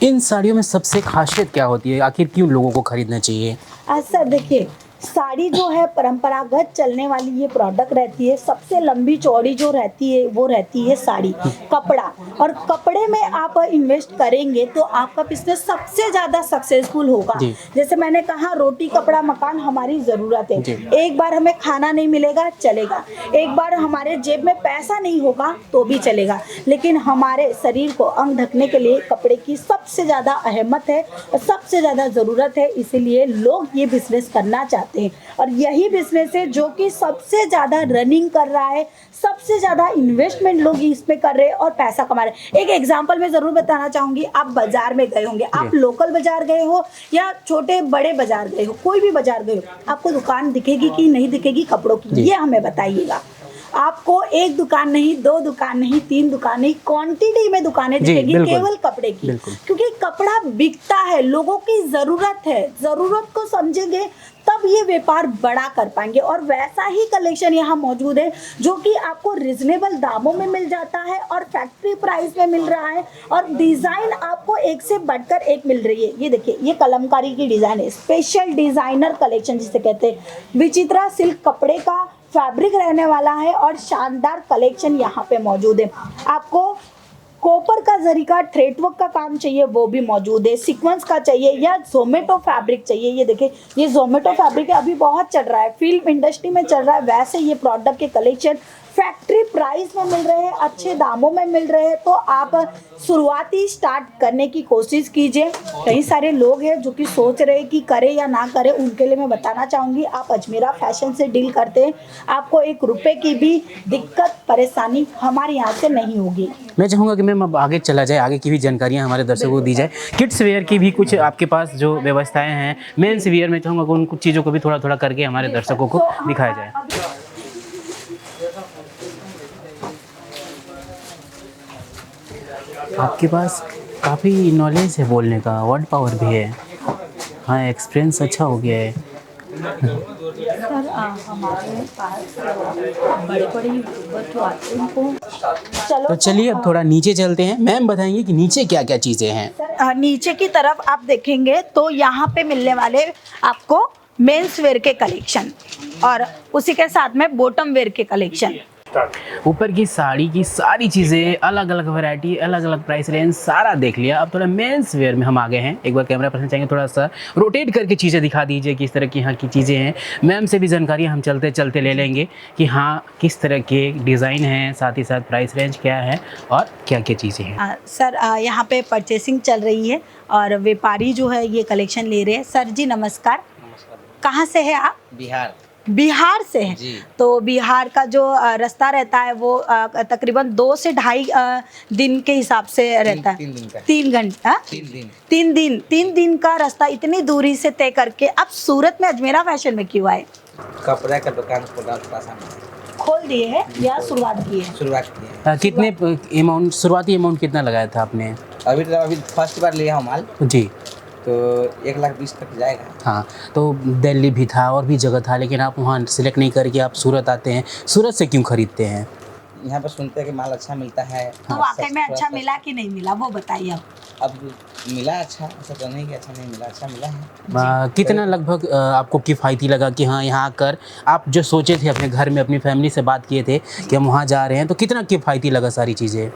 इन साड़ियों में सबसे खासियत क्या होती है, आखिर क्यों लोगों को खरीदना चाहिए? सर देखिए, साड़ी जो है परंपरागत चलने वाली ये प्रोडक्ट रहती है। सबसे लंबी चौड़ी जो रहती है वो रहती है साड़ी, कपड़ा, और कपड़े में आप इन्वेस्ट करेंगे तो आपका बिजनेस सबसे ज़्यादा सक्सेसफुल होगा। जैसे मैंने कहा, रोटी कपड़ा मकान हमारी ज़रूरत है। एक बार हमें खाना नहीं मिलेगा चलेगा, एक बार हमारे जेब में पैसा नहीं होगा तो भी चलेगा, लेकिन हमारे शरीर को अंग ढकने के लिए कपड़े की सबसे ज़्यादा अहमियत है और सबसे ज़्यादा ज़रूरत है। इसीलिए लोग ये बिजनेस करना चाहते हैं, और यही बिजनेस है जो कि सबसे ज़्यादा रनिंग कर रहा है, सबसे ज़्यादा इन्वेस्टमेंट लोग इसमें कर रहे हैं और पैसा कमा रहे हैं। एक एग्जांपल मैं ज़रूर बताना चाहूँगी। आप बाजार में गए होंगे, आप लोकल बाजार गए हो या छोटे बड़े बाजार गए हो, कोई भी बाजार गए हो, आपको दुकान दिखेगी कि नहीं दिखेगी कपड़ों की, ये हमें बताइएगा। आपको एक दुकान नहीं, 2 दुकान नहीं, 3 दुकान नहीं, क्वांटिटी में दुकानें दिखेगी केवल कपड़े की, क्योंकि कपड़ा बिकता है, लोगों की ज़रूरत है। ज़रूरत को समझेंगे तब ये व्यापार बड़ा कर पाएंगे, और वैसा ही कलेक्शन यहाँ मौजूद है जो कि आपको रिजनेबल दामों में मिल जाता है और फैक्ट्री प्राइस में मिल रहा है, और डिज़ाइन आपको एक से बढ़कर एक मिल रही है। ये देखिए, ये कलमकारी की डिज़ाइन है, स्पेशल डिज़ाइनर कलेक्शन जिसे कहते हैं। विचित्रा सिल्क कपड़े का फैब्रिक रहने वाला है और शानदार कलेक्शन यहाँ पे मौजूद है। आपको कॉपर का जरी का थ्रेडवर्क का काम चाहिए वो भी मौजूद है, सीक्वेंस का चाहिए या जोमेटो फैब्रिक चाहिए। ये देखिए, ये जोमेटो फैब्रिक है, अभी बहुत चल रहा है, फिल्म इंडस्ट्री में चल रहा है। वैसे ये प्रोडक्ट के कलेक्शन फैक्ट्री प्राइस में मिल रहे हैं, अच्छे दामों में मिल रहे हैं, तो आप शुरुआती स्टार्ट करने की कोशिश कीजिए। कई सारे लोग हैं जो कि सोच रहे हैं कि करें या ना करें, उनके लिए मैं बताना चाहूँगी, आप अजमेरा फैशन से डील करते हैं, आपको 1 रुपए की भी दिक्कत परेशानी हमारे यहाँ से नहीं होगी। मैं चाहूँगा कि मैम अब आगे चला जाए, आगे की भी जानकारियाँ हमारे दर्शकों को दी जाए। किड्स वेयर की भी कुछ आपके पास जो व्यवस्थाएँ हैं, मेंस वेयर में चाहूँगा कि उन कुछ चीज़ों को भी थोड़ा थोड़ा करके हमारे दर्शकों को दिखाया जाए। आपके पास काफ़ी नॉलेज है बोलने का, वर्ड पावर भी है, हाँ एक्सपीरियंस अच्छा हो गया है। सर हमारे पास बड़े बड़े यूट्यूबर जो आते हैं उनको तो चलिए अब थोड़ा नीचे चलते हैं। मैम बताएंगे कि नीचे क्या क्या चीज़ें हैं? सर नीचे की तरफ आप देखेंगे तो यहाँ पे मिलने वाले आपको मेंस वेयर के कलेक्शन और उसी के साथ में बॉटम वेयर के कलेक्शन। ऊपर की साड़ी की सारी चीज़ें, अलग अलग वैरायटी, अलग अलग प्राइस रेंज, सारा देख लिया। अब थोड़ा मेंस वेयर में हम आ गए हैं। एक बार कैमरा पर्सन चाहेंगे थोड़ा सा रोटेट करके चीज़ें दिखा दीजिए, किस तरह की यहाँ की चीज़ें हैं। मैम से भी जानकारी हम चलते चलते ले लेंगे कि हाँ किस तरह के डिज़ाइन हैं, साथ ही साथ प्राइस रेंज क्या है और क्या क्या चीज़ें हैं। सर यहाँ पे परचेसिंग चल रही है और व्यापारी जो है ये कलेक्शन ले रहे हैं। सर जी नमस्कार। कहाँ से है आप? बिहार बिहार से हैं। जी। तो बिहार का जो रास्ता रहता है वो तकरीबन 2 से ढाई दिन के हिसाब से रहता है। 3 दिन का 3 घंटा 3 दिन का रास्ता इतनी दूरी से तय करके आप सूरत में अजमेरा फैशन में क्यों आए? कपड़ा का दुकान खोला थोड़ा सा खोल दिए हैं या शुरुआत की है? शुरुआत की है। कितने अमाउंट, शुरुआती अमाउंट कितना लगाया था आपने? अभी फर्स्ट बार लिया हूँ माल, जी। तो 1,20,000 तक जाएगा। हाँ, तो दिल्ली भी था और भी जगह था, लेकिन आप वहाँ सिलेक्ट नहीं करके आप सूरत आते हैं। सूरत से क्यों खरीदते हैं? यहाँ पर सुनते हैं कि माल अच्छा मिलता है। तो वाकई में अच्छा मिला कि नहीं मिला वो बताइए आप। अब मिला अच्छा, ऐसा तो नहीं कि अच्छा नहीं मिला, अच्छा मिला है। कितना लगभग आपको किफ़ायती लगा कि हाँ यहाँ आकर आप जो सोचे थे अपने घर में अपनी फैमिली से बात किए थे कि हम वहाँ जा रहे हैं, तो कितना किफ़ायती लगा सारी चीज़ें?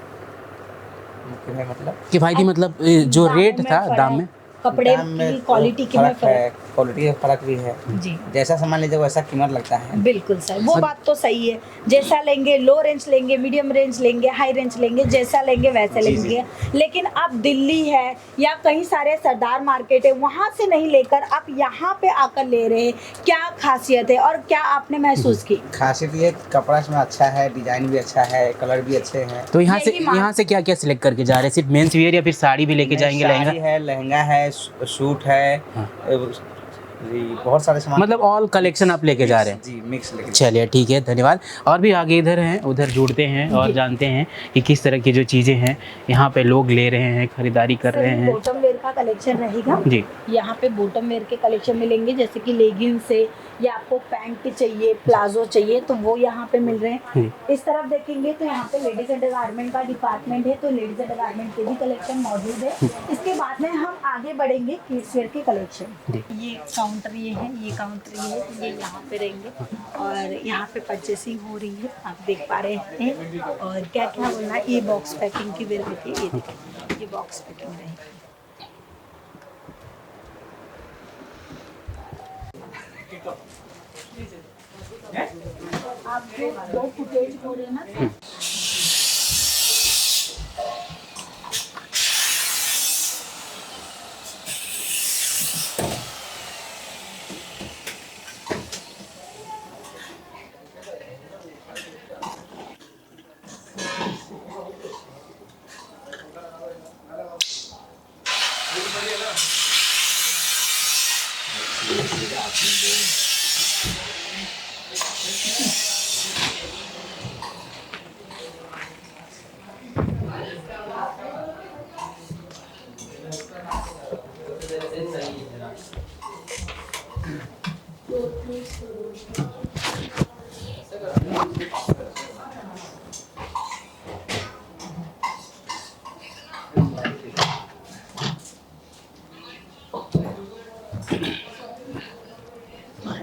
मतलब किफ़ायती मतलब जो रेट था दाम में? कपड़े दाम में की क्वालिटी तो में फर्क है, क्वालिटी का फर्क भी है। जी जैसा सामान लीजिए वैसा कीमत लगता है। बिल्कुल सर, वो बात तो सही है। जैसा लेंगे, लो रेंज लेंगे, मीडियम रेंज लेंगे, हाई रेंज लेंगे, जैसा लेंगे वैसे लेंगे। लेकिन आप दिल्ली है या कहीं सारे सरदार मार्केट है, वहाँ से नहीं लेकर आप यहाँ पे आकर ले रहे हैं, क्या खासियत है और क्या आपने महसूस की? खासियत ये कपड़ा इसमें अच्छा है, डिजाइन भी अच्छा है, कलर भी अच्छे हैं। तो यही यहाँ से क्या क्या सिलेक्ट करके जा रहे हैं? सिर्फ मेंस वियर या फिर साड़ी भी लेके जाएंगे? साड़ी लहंगा है, लहंगा है, सूट है, बहुत सारे सामान, मतलब ऑल कलेक्शन आप लेके जा रहे हैं? जी मिक्स लेके। चलिए ठीक है, धन्यवाद। और भी आगे इधर हैं, उधर जुड़ते हैं और जानते हैं कि किस तरह की जो चीज़ें हैं यहाँ पे लोग ले रहे हैं, खरीदारी कर रहे हैं। बॉटम वेयर का कलेक्शन रहेगा जी। यहाँ पे बॉटम वेयर के कलेक्शन मिलेंगे, जैसे कि लेगिंग्स है या आपको पैंट चाहिए, प्लाजो चाहिए, तो वो यहाँ पे मिल रहे हैं। इस तरफ देखेंगे तो यहाँ पे लेडीज अंडरगारमेंट का डिपार्टमेंट है, तो लेडीज अंडरगारमेंट के भी कलेक्शन मौजूद है। इसके बाद में हम आगे बढ़ेंगे किड्स वेयर के कलेक्शन। ये काउंटर ये है, ये काउंटर ये है, ये यहाँ पे रहेंगे और यहाँ पे परचेसिंग हो रही है, आप देख पा रहे हैं। और क्या क्या बोलना है, ये बॉक्स पैकिंग की वेराइटी, ये देखिए ये बॉक्स पैकिंग रहेगी। आप जो 2 फुटेज हो रहे हैं ना,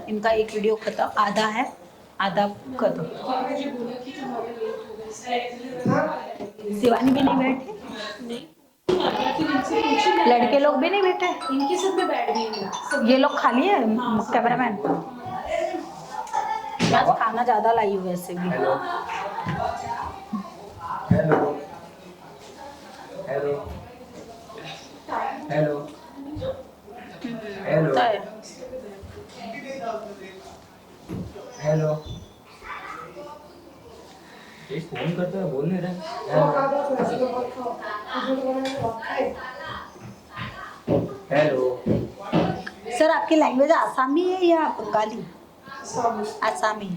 इनका एक वीडियो खत्म, आधा है आधा खत्म। शिवानी भी नहीं बैठे, लड़के लोग भी नहीं बैठे, इनके सब में बैठ गए। ये लोग खाली है कैमरामैन, आज खाना ज्यादा लाई हूँ वैसे भी। Hello hello hello hello hello, phone करते हैं, बोल नहीं रहे। हेलो सर आपकी लैंग्वेज आसामी है या बंगाली? आसामी।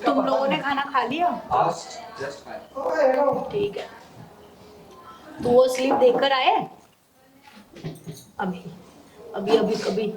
तुम लोगों ने खाना खा लिया? ठीक है, तो वो स्लिप देकर आए अभी अभी अभी कभी।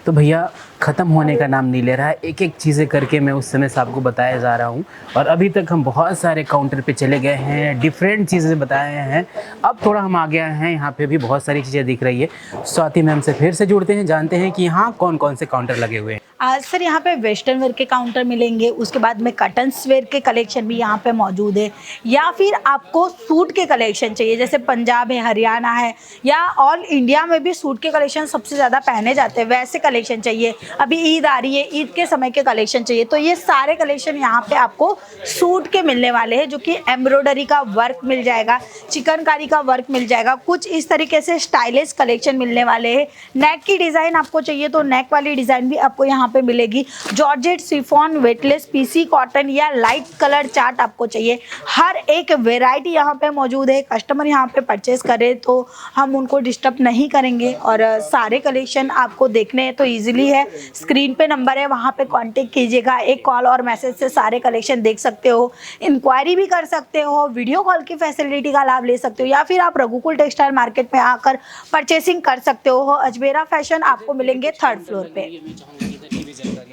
तो भैया ख़त्म होने का नाम नहीं ले रहा है, एक एक चीज़ें करके मैं उस समय से आपको बताया जा रहा हूँ। और अभी तक हम बहुत सारे काउंटर पे चले गए हैं, डिफरेंट चीज़ें बताए हैं। अब थोड़ा हम आ गए हैं, यहाँ पे भी बहुत सारी चीज़ें दिख रही है। स्वाति मैम से फिर से जुड़ते हैं, जानते हैं कि यहाँ कौन कौन से काउंटर लगे हुए हैं। सर यहाँ पे वेस्टर्न वेयर के काउंटर मिलेंगे, उसके बाद में कटन्स वेयर के कलेक्शन भी यहाँ पे मौजूद है, या फिर आपको सूट के कलेक्शन चाहिए जैसे पंजाब है, हरियाणा है, या ऑल इंडिया में भी सूट के कलेक्शन सबसे ज़्यादा पहने जाते हैं, वैसे कलेक्शन चाहिए, अभी ईद आ रही है, ईद के समय के कलेक्शन चाहिए, तो ये सारे कलेक्शन यहाँ पे आपको सूट के मिलने वाले हैं, जो कि एम्ब्रॉयडरी का वर्क मिल जाएगा, चिकनकारी का वर्क मिल जाएगा, कुछ इस तरीके से स्टाइलिश कलेक्शन मिलने वाले हैं। नेक की डिज़ाइन आपको चाहिए तो नेक वाली डिज़ाइन भी आपको यहाँ पे मिलेगी। Georgette, chiffon, weightless, PC cotton या लाइट कलर चार्ट आपको चाहिए, हर एक वेराइटी यहाँ पे मौजूद है। कस्टमर यहाँ पे परचेस करे तो हम उनको डिस्टर्ब नहीं करेंगे, और सारे कलेक्शन आपको देखने हैं तो इजीली है, स्क्रीन पे नंबर है, वहाँ पे कांटेक्ट कीजिएगा, एक कॉल और मैसेज से सारे कलेक्शन देख सकते हो, इंक्वायरी भी कर सकते हो, वीडियो कॉल की फैसिलिटी का लाभ ले सकते हो, या फिर आप रघुकुल टेक्सटाइल मार्केट में आकर परचेसिंग कर सकते हो। अजमेरा फैशन आपको मिलेंगे 3rd फ्लोर पे।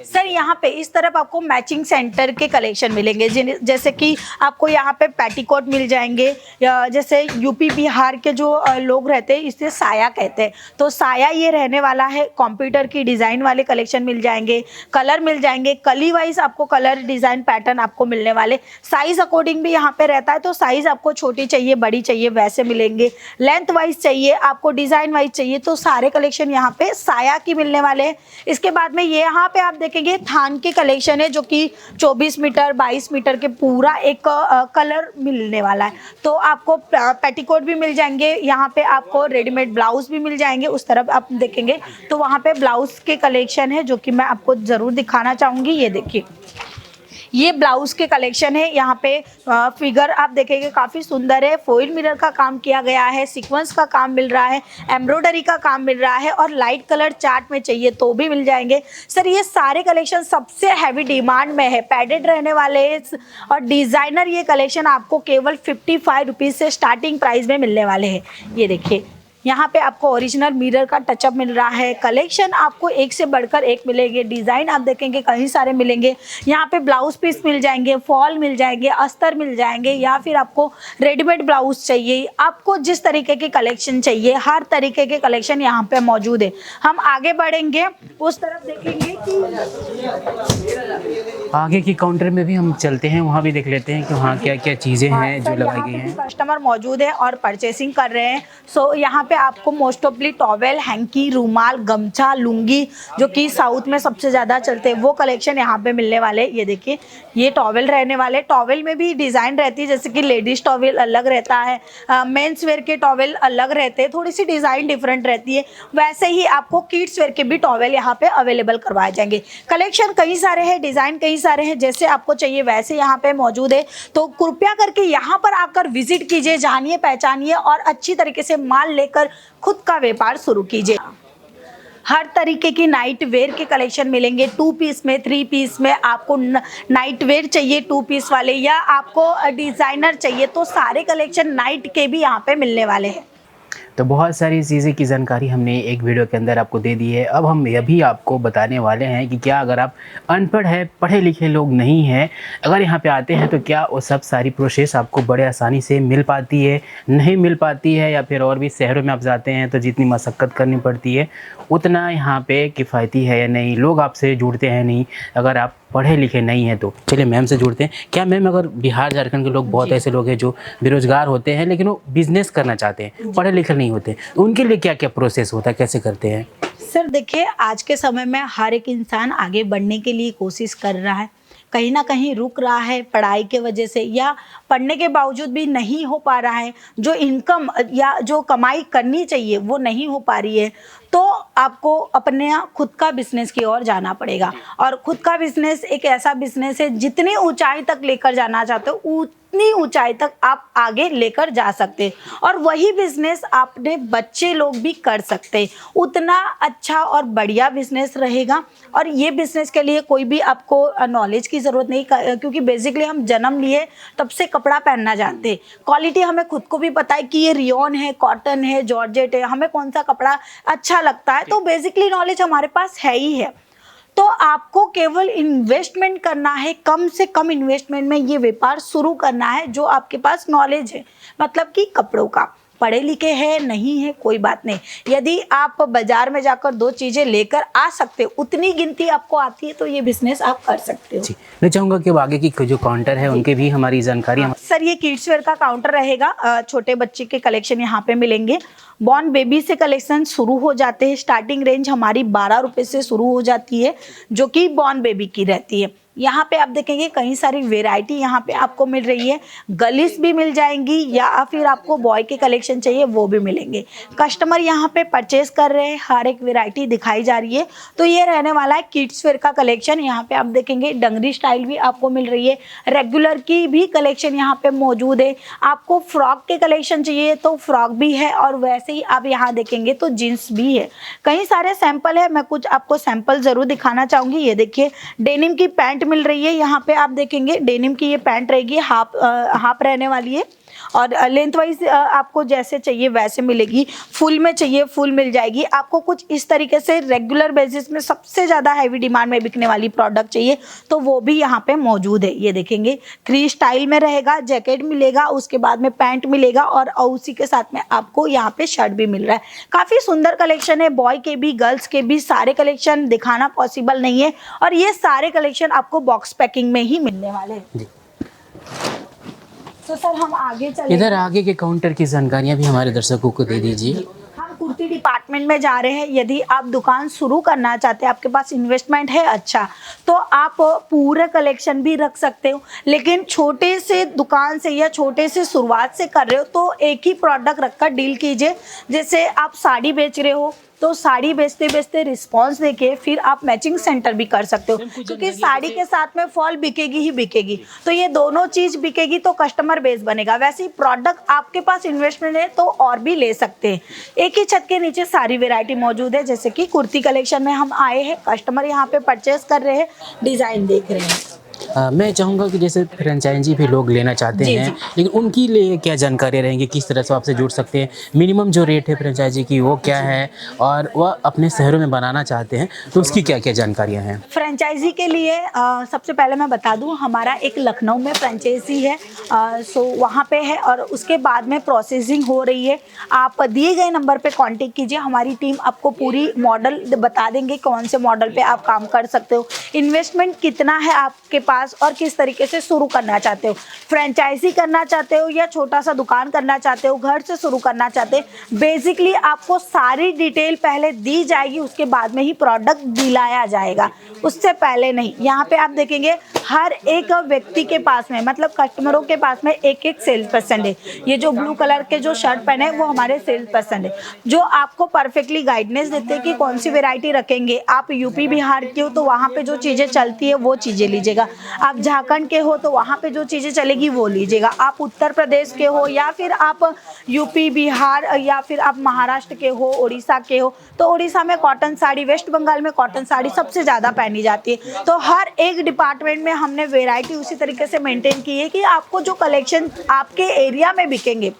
सर यहाँ पे इस तरफ आपको मैचिंग सेंटर के कलेक्शन मिलेंगे, जैसे कि आपको यहाँ पे पेटीकोट मिल जाएंगे, या जैसे यूपी बिहार के जो लोग रहते हैं इसे साया कहते हैं, तो साया ये रहने वाला है। कंप्यूटर की डिज़ाइन वाले कलेक्शन मिल जाएंगे, कलर मिल जाएंगे, कली वाइज आपको कलर डिज़ाइन पैटर्न आपको मिलने वाले, साइज़ अकॉर्डिंग भी यहाँ पे रहता है, तो साइज़ आपको छोटी चाहिए, बड़ी चाहिए, वैसे मिलेंगे, लेंथ वाइज चाहिए आपको, डिज़ाइन वाइज चाहिए, तो सारे कलेक्शन यहाँ पे साया की मिलने वाले हैं। इसके बाद में ये यहाँ पे आप देखेंगे थान के कलेक्शन है, जो कि 24 मीटर 22 मीटर के पूरा एक कलर मिलने वाला है, तो आपको पेटीकोट भी मिल जाएंगे, यहाँ पे आपको रेडीमेड ब्लाउज भी मिल जाएंगे। उस तरफ आप देखेंगे तो वहाँ पे ब्लाउज के कलेक्शन है, जो कि मैं आपको ज़रूर दिखाना चाहूँगी। ये देखिए, ये ब्लाउज के कलेक्शन है, यहाँ पे फिगर आप देखेंगे काफ़ी सुंदर है, फॉइल मिरर का काम किया गया है, सीक्वेंस का काम मिल रहा है, एम्ब्रॉयडरी का काम मिल रहा है, और लाइट कलर चार्ट में चाहिए तो भी मिल जाएंगे। सर ये सारे कलेक्शन सबसे हैवी डिमांड में है, पैडेड रहने वाले, और डिज़ाइनर ये कलेक्शन आपको केवल 55 रुपीज़ से स्टार्टिंग प्राइस में मिलने वाले हैं। ये देखिए, यहाँ पे आपको ओरिजिनल मिरर का टचअप मिल रहा है, कलेक्शन आपको एक से बढ़कर एक मिलेंगे, डिज़ाइन आप देखेंगे कई सारे मिलेंगे, यहाँ पे ब्लाउज पीस मिल जाएंगे, फॉल मिल जाएंगे, अस्तर मिल जाएंगे, या फिर आपको रेडीमेड ब्लाउज चाहिए, आपको जिस तरीके के कलेक्शन चाहिए हर तरीके के कलेक्शन यहाँ पे मौजूद है। हम आगे बढ़ेंगे, उस तरफ देखेंगे कि आगे की काउंटर में भी हम चलते हैं, वहाँ भी देख लेते हैं कि वहाँ क्या क्या चीज़ें हैं जो लगाई गई हैं। कस्टमर मौजूद है और परचेसिंग कर रहे हैं, सो यहाँ पे आपको मोस्ट ऑफली टॉवेल, हैंकी, रूमाल, गमछा, लुंगी, जो कि साउथ में सबसे ज़्यादा चलते हैं, वो कलेक्शन यहाँ पे मिलने वाले। ये देखिए, ये टॉवेल रहने वाले, टॉवेल में भी डिज़ाइन रहती है, जैसे कि लेडीज़ टॉवेल अलग रहता है, मेंस वेयर के टॉवेल अलग रहते हैं, थोड़ी सी डिज़ाइन डिफरेंट रहती है, वैसे ही आपको किड्स वेयर के भी टॉवेल यहाँ पे अवेलेबल करवाए जाएंगे। कलेक्शन कई सारे हैं, डिज़ाइन कई सारे हैं, जैसे आपको चाहिए वैसे यहाँ पे मौजूद है, तो कृपया करके यहाँ पर आकर विजिट कीजिए, जानिए, पहचानिए, और अच्छी तरीके से माल लेकर खुद का व्यापार शुरू कीजिए। हर तरीके की नाइट वेयर के कलेक्शन मिलेंगे, 2 पीस में, 3 पीस में, आपको नाइट वेयर चाहिए 2 पीस वाले, या आपको डिज़ाइनर चाहिए, तो सारे कलेक्शन नाइट के भी यहाँ पे मिलने वाले हैं। तो बहुत सारी चीज़ें की जानकारी हमने एक वीडियो के अंदर आपको दे दी है। अब हम यह भी आपको बताने वाले हैं कि क्या अगर आप अनपढ़ है, पढ़े लिखे लोग नहीं हैं, अगर यहाँ पे आते हैं तो क्या वो सब सारी प्रोसेस आपको बड़े आसानी से मिल पाती है, नहीं मिल पाती है, या फिर और भी शहरों में आप जाते हैं तो जितनी मशक्क़त करनी पड़ती है उतना यहाँ पे किफ़ायती है या नहीं, लोग आपसे जुड़ते हैं नहीं, अगर आप पढ़े लिखे नहीं हैं तो। चलिए मैम से जुड़ते हैं। क्या मैम, अगर बिहार झारखंड के लोग बहुत ऐसे लोग हैं जो बेरोजगार होते हैं लेकिन वो बिज़नेस करना चाहते हैं, पढ़े लिखे नहीं होते, उनके लिए क्या क्या प्रोसेस होता है, कैसे करते हैं? सर देखिए, आज के समय में हर एक इंसान आगे बढ़ने के लिए कोशिश कर रहा है, कहीं ना कहीं रुक रहा है पढ़ाई के वजह से, या पढ़ने के बावजूद भी नहीं हो पा रहा है, जो इनकम या जो कमाई करनी चाहिए वो नहीं हो पा रही है, तो आपको अपने खुद का बिजनेस की ओर जाना पड़ेगा। और खुद का बिजनेस एक ऐसा बिजनेस है, जितनी ऊंचाई तक लेकर जाना चाहते हो उतनी ऊंचाई तक आप आगे लेकर जा सकते हैं, और वही बिजनेस अपने बच्चे लोग भी कर सकते हैं, उतना अच्छा और बढ़िया बिजनेस रहेगा। और ये बिजनेस के लिए कोई भी आपको नॉलेज की ज़रूरत नहीं, क्योंकि बेसिकली हम जन्म लिए तब से कपड़ा पहनना जानते हैं, क्वालिटी हमें खुद को भी पता है कि ये रियोन है, कॉटन है, जॉर्जेट है, हमें कौन सा कपड़ा अच्छा लगता है, तो बेसिकली नॉलेज हमारे पास है ही है। तो आपको केवल इन्वेस्टमेंट करना है, कम से कम इन्वेस्टमेंट में ये व्यापार शुरू करना है, जो आपके पास नॉलेज है, मतलब कि कपड़ों का। पढ़े लिखे हैं नहीं है कोई बात नहीं, यदि आप बाजार में जाकर 2 चीज़ें लेकर आ सकते हो, उतनी गिनती आपको आती है तो ये बिजनेस आप कर सकते हो। जी, मैं चाहूँगा कि वो आगे की जो काउंटर है उनके भी हमारी जानकारी सर ये किड्स वेयर का काउंटर रहेगा, छोटे बच्चे के कलेक्शन यहाँ पे मिलेंगे। बॉर्न बेबी से कलेक्शन शुरू हो जाते हैं, स्टार्टिंग रेंज हमारी 12 रुपये से शुरू हो जाती है जो कि बॉर्न बेबी की रहती है। यहाँ पे आप देखेंगे कई सारी वेराइटी यहाँ पे आपको मिल रही है, गर्ल्स भी मिल जाएंगी या फिर आपको बॉय के कलेक्शन चाहिए वो भी मिलेंगे। कस्टमर यहाँ पे परचेज कर रहे हैं, हर एक वेराइटी दिखाई जा रही है। तो ये रहने वाला है किड्स वेयर का कलेक्शन। यहाँ पे आप देखेंगे डंगरी स्टाइल भी आपको मिल रही है, रेगुलर की भी कलेक्शन यहाँ पे मौजूद है। आपको फ्रॉक के कलेक्शन चाहिए तो फ्रॉक भी है और वैसे ही आप यहाँ देखेंगे तो जीन्स भी है। कई सारे सैंपल है, मैं कुछ आपको सैंपल ज़रूर दिखाना चाहूँगी। ये देखिए डेनिम की पैंट मिल रही है, यहाँ पे आप देखेंगे डेनिम की ये पैंट रहेगी, हाफ रहने वाली है और लेंथ वाइज आपको जैसे चाहिए वैसे मिलेगी। फुल में चाहिए फुल मिल जाएगी आपको। कुछ इस तरीके से रेगुलर बेसिस में सबसे ज़्यादा हैवी डिमांड में बिकने वाली प्रोडक्ट चाहिए तो वो भी यहाँ पे मौजूद है। ये देखेंगे क्री स्टाइल में रहेगा, जैकेट मिलेगा, उसके बाद में पैंट मिलेगा और उसी के साथ में आपको यहाँ पे शर्ट भी मिल रहा है। काफ़ी सुंदर कलेक्शन है, बॉय के भी गर्ल्स के भी सारे कलेक्शन दिखाना पॉसिबल नहीं है और ये सारे कलेक्शन आपको बॉक्स पैकिंग में ही मिलने वाले हैं। तो सर हम आगे चले, इधर आगे के काउंटर की जानकारियाँ भी हमारे दर्शकों को दे दीजिए। हम कुर्ती डिपार्टमेंट में जा रहे हैं। यदि आप दुकान शुरू करना चाहते हैं, आपके पास इन्वेस्टमेंट है अच्छा, तो आप पूरे कलेक्शन भी रख सकते हो। लेकिन छोटे से दुकान से या छोटे से शुरुआत से कर रहे हो तो एक ही प्रोडक्ट रखकर डील कीजिए। जैसे आप साड़ी बेच रहे हो तो साड़ी बेचते बेचते रिस्पांस देके फिर आप मैचिंग सेंटर भी कर सकते हो, क्योंकि साड़ी के साथ में फॉल बिकेगी ही बिकेगी। तो ये दोनों चीज़ बिकेगी तो कस्टमर बेस बनेगा। वैसे ही प्रोडक्ट आपके पास इन्वेस्टमेंट है तो और भी ले सकते हैं। एक ही छत के नीचे सारी वेरायटी मौजूद है। जैसे कि कुर्ती कलेक्शन में हम आए हैं, कस्टमर यहाँ पे परचेस कर रहे हैं, डिज़ाइन देख रहे हैं। मैं चाहूँगा कि जैसे फ्रेंचाइजी भी लोग लेना चाहते हैं, लेकिन उनकी लिए क्या जानकारी रहेंगी, किस तरह से आपसे जुड़ सकते हैं, मिनिमम जो रेट है फ्रेंचाइजी की वो क्या है, और वह अपने शहरों में बनाना चाहते हैं तो उसकी क्या क्या जानकारियाँ हैं? फ्रेंचाइजी के लिए सबसे पहले मैं बता दूं, हमारा एक लखनऊ में फ्रेंचाइजी है, सो वहाँ पे है और उसके बाद में प्रोसेसिंग हो रही है। आप दिए गए नंबर पे कांटेक्ट कीजिए, हमारी टीम आपको पूरी मॉडल बता देंगे कौन से मॉडल पे आप काम कर सकते हो, इन्वेस्टमेंट कितना है आपके पास और किस तरीके से शुरू करना चाहते हो। फ्रेंचाइजी करना चाहते हो या छोटा सा दुकान करना चाहते हो, घर से शुरू करना चाहते हैं, बेसिकली आपको सारी डिटेल पहले दी जाएगी, उसके बाद में ही प्रोडक्ट दिलाया जाएगा, उससे पहले नहीं। यहाँ पे आप देखेंगे हर एक व्यक्ति के पास में, मतलब कस्टमरों के पास में एक एक सेल्स पर्सन है। ये जो ब्लू कलर के जो शर्ट पहने वो हमारे सेल्स पर्सन है, जो आपको परफेक्टली गाइडेंस देते हैं कि कौन सी वेराइटी रखेंगे। आप यूपी बिहार के हो तो वहाँ पे जो चीज़ें चलती है वो चीज़ें लीजिएगा, आप झारखंड के हो तो वहाँ पे जो चीज़ें चलेगी वो लीजिएगा, आप उत्तर प्रदेश के हो या फिर आप यूपी बिहार या फिर आप महाराष्ट्र के हो, उड़ीसा के हो तो उड़ीसा में कॉटन साड़ी, वेस्ट बंगाल में कॉटन साड़ी सबसे ज़्यादा पहनी जाती है। तो हर एक डिपार्टमेंट में हमने वेराइटी उसी तरीके से मेंटेन की है कि आपको जो कलेक्शन आपके एरिया में बिकेंगे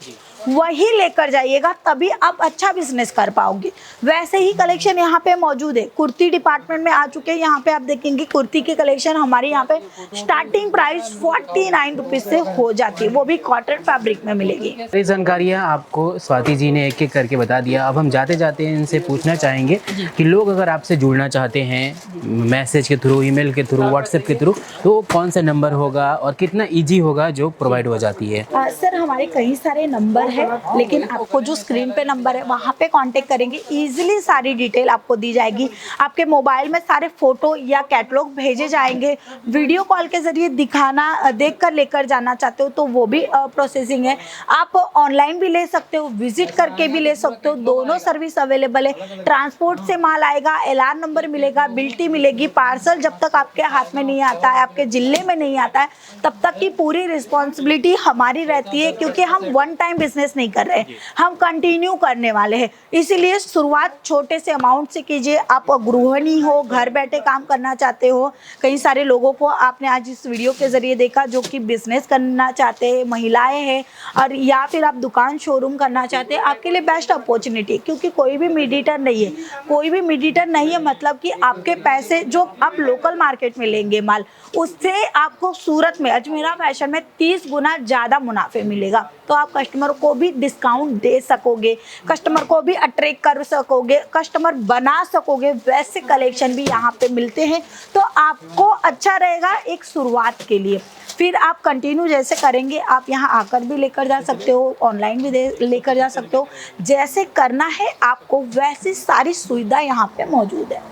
वही लेकर जाइएगा, तभी आप अच्छा बिजनेस कर पाओगे। वैसे ही कलेक्शन यहाँ पे मौजूद है, कुर्ती डिपार्टमेंट में आ चुके हैं। यहाँ पे आप देखेंगे कुर्ती के कलेक्शन हमारे यहाँ पे स्टार्टिंग प्राइस 49 रुपीज़ से हो जाती है, वो भी कॉटन फैब्रिक में मिलेगी। ये जानकारियाँ आपको स्वाति जी ने एक एक करके बता दिया। अब हम जाते जाते इनसे पूछना चाहेंगे कि लोग अगर आपसे जुड़ना चाहते हैं मैसेज के थ्रू, ईमेल के थ्रू, व्हाट्सएप के थ्रू, तो कौन सा नंबर होगा और कितना ईजी होगा जो प्रोवाइड हो जाती है? सर हमारे कई सारे नंबर है, लेकिन आपको जो स्क्रीन पे नंबर है वहाँ पे कांटेक्ट करेंगे, इजीली सारी डिटेल आपको दी जाएगी। आपके मोबाइल में सारे फोटो या कैटलॉग भेजे जाएंगे, वीडियो कॉल के जरिए दिखाना, देख कर लेकर जाना चाहते हो तो वो भी प्रोसेसिंग है। आप ऑनलाइन भी ले सकते हो, विजिट करके भी ले सकते हो, दोनों सर्विस अवेलेबल है। ट्रांसपोर्ट से माल आएगा, एलआर नंबर मिलेगा, बिल्टी मिलेगी। पार्सल जब तक आपके हाथ में नहीं आता है, आपके जिले में नहीं आता है, तब तक की पूरी रिस्पॉन्सिबिलिटी हमारी रहती है, क्योंकि हम वन टाइम बिजनेस नहीं कर रहे हैं, हम कंटिन्यू करने वाले हैं। इसीलिए शुरुआत छोटे से अमाउंट से कीजिए। आप गृहिणी हो, घर बैठे काम करना चाहते हो, कई सारे लोगों को आपने आज इस वीडियो के जरिए देखा जो कि बिजनेस करना चाहते हैं, महिलाएं हैं, और या फिर आप दुकान शोरूम करना चाहते हैं, आपके लिए बेस्ट अपॉर्चुनिटी, क्योंकि कोई भी मीडिएटर नहीं है, कोई भी मीडिएटर नहीं है। मतलब कि आपके पैसे जो आप लोकल मार्केट में लेंगे माल, उससे आपको सूरत में अजमेरा फैशन में 30 गुना ज़्यादा मुनाफे मिलेगा। तो आप कस्टमर को को भी डिस्काउंट दे सकोगे, कस्टमर को भी अट्रैक्ट कर सकोगे, कस्टमर बना सकोगे, वैसे कलेक्शन भी यहाँ पे मिलते हैं। तो आपको अच्छा रहेगा एक शुरुआत के लिए। फिर आप कंटिन्यू जैसे करेंगे, आप यहाँ आकर भी लेकर जा सकते हो, ऑनलाइन भी लेकर जा सकते हो, जैसे करना है आपको वैसी सारी सुविधा यहाँ पे मौजूद है।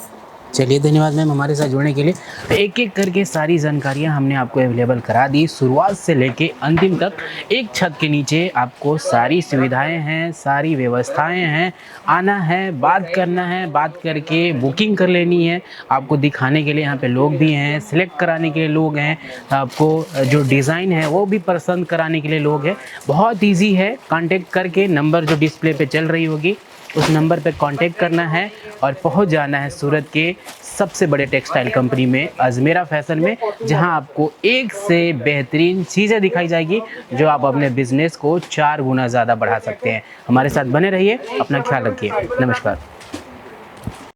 चलिए धन्यवाद मैम हमारे साथ जुड़ने के लिए। तो एक एक करके सारी जानकारियाँ हमने आपको अवेलेबल करा दी, शुरुआत से लेके अंतिम तक। एक छत के नीचे आपको सारी सुविधाएं हैं, सारी व्यवस्थाएं हैं। आना है, बात करना है, बात करके बुकिंग कर लेनी है। आपको दिखाने के लिए यहाँ पे लोग भी हैं, सिलेक्ट कराने के लिए लोग हैं, आपको जो डिज़ाइन है वो भी पसंद कराने के लिए लोग हैं। बहुत ईजी है, कांटेक्ट करके नंबर जो डिस्प्ले पे चल रही होगी उस नंबर पे कांटेक्ट करना है और पहुंच जाना है सूरत के सबसे बड़े टेक्सटाइल कंपनी में, अजमेरा फैशन में, जहां आपको एक से बेहतरीन चीज़ें दिखाई जाएगी जो आप अपने बिजनेस को 4 गुना ज़्यादा बढ़ा सकते हैं। हमारे साथ बने रहिए, अपना ख्याल रखिए। नमस्कार।